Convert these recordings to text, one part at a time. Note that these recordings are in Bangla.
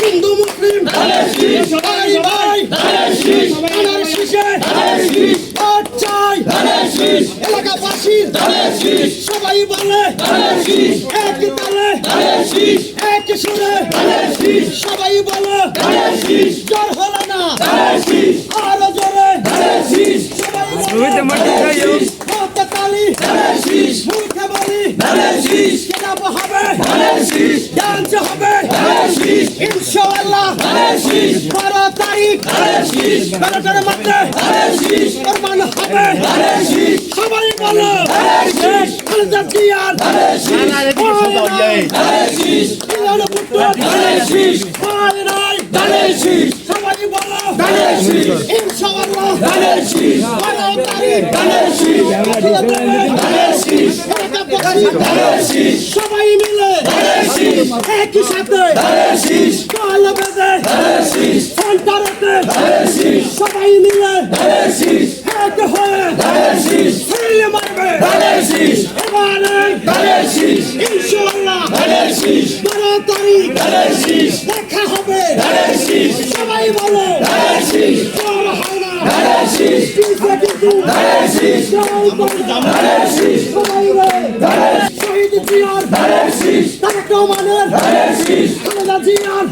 হিন্দু মুসলিম ভাই ভাই এলাকাবাসী সবাই বলে এক তালে এক সুরে সবাই বলে জ্বর হলো না আরো জোরে তালি মুখে বলি কেনাব হবে ডান্স হবে ইনশাআল্লাহ 12 তারিখ বেলাটার মধ্যে প্রমাণ হবে সবাই বলো খালেদা জিয়ার সবাই বলো ইনশাআল্লাহ 12 তারিখ সবাই মিলে একই সাথে কাল বেঁধে সেন্টারেতে সবাই মিলে এক হয়ে ফিরে মারবে এবারে ইনশাআল্লাহ 12 তারিখ দেখা হবে সবাই বলো শহীদ জিয়ার তারেক রহমানের খালেদা জিয়ার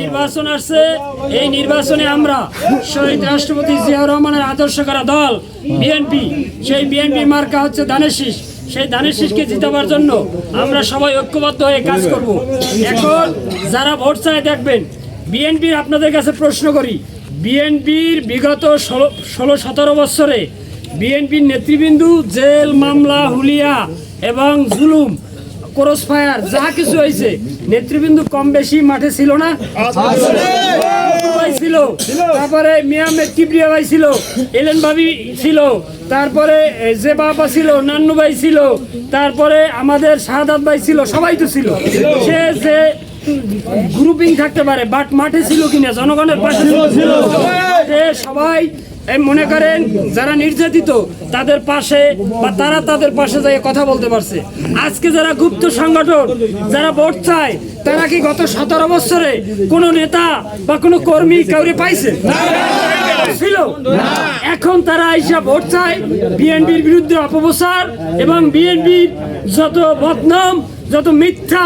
নির্বাচন আসছে। এই নির্বাচনে আমরা শহীদ রাষ্ট্রপতি জিয়াউর রহমানের আদর্শ করা দল বিএনপি, সেই বিএনপি মার্কা হচ্ছে ধানের শীষ। সেই ধানের শীষকে জিতাবার জন্য আমরা সবাই ঐক্যবদ্ধ হয়ে কাজ করব। এখন যারা ভোট চায় দেখবেন, বিএনপির আপনাদের কাছে প্রশ্ন করি, বিএনপির বিগত 16-17 বছরে বিএনপির নেতৃবৃন্দ জেল, মামলা, হুলিয়া এবং জুলুম ক্রস ফায়ার যা কিছু হয়েছে, নেতৃবৃন্দ কম বেশি মাঠে ছিল না? ভাই ছিল, তারপরে মিয়া কিবরিয়া ভাই ছিল, এলেন ভাবি ছিল, তারপরে যে বাবা ছিল, নান্নু ভাই ছিল, তারপরে আমাদের শাহাদাত ভাই ছিল, সবাই তো ছিল। সে যে গ্রুপিং থাকতে পারে, বাট মাঠে ছিল কিনা জনগণের পাশে ছিল। সবাই মনে করেন যারা নির্যাতিত তাদের পাশে বা তারা তাদের পাশে যাই কথা বলতে পারছে। আজকে যারা গুপ্ত সংগঠন যারা ভোট চায়, তারা কি গত 17 বছরে কোনো নেতা বা কোনো কর্মী কাউরে পাইছে ছিল? এখন তারা আইসা ভোট চায় বিএনপির বিরুদ্ধে অপপ্রচার এবং বিএনপির যত বদনাম, যত মিথ্যা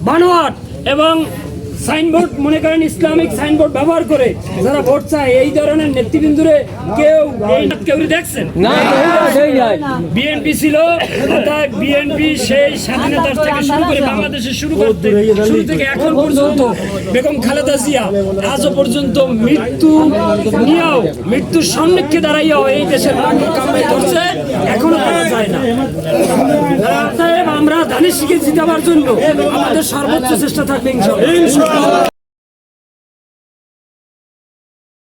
বানোয়াট এবং সাইনবোর্ড মনে করেন ইসলামিক সাইনবোর্ড ব্যবহার করে যারা ভোট চায়, এই ধরনের নেতৃবৃন্দরে কেউ দেখছেন? বিএনপি ছিল, অর্থাৎ বিএনপি সেই স্বাধীনতা থেকে শুরু করে বাংলাদেশে শুরু থেকে এখন পর্যন্ত বেগম খালেদা জিয়া আজও পর্যন্ত মৃত্যুর সন্নিক্ষে দাঁড়াইয়াও এই দেশের মানুষ কামাই করছে, এখনো করা যায় না। আমরা ধানের শীষকে জিতাবার জন্য আমাদের সর্বোচ্চ চেষ্টা থাকবে ইনশাআল্লাহ।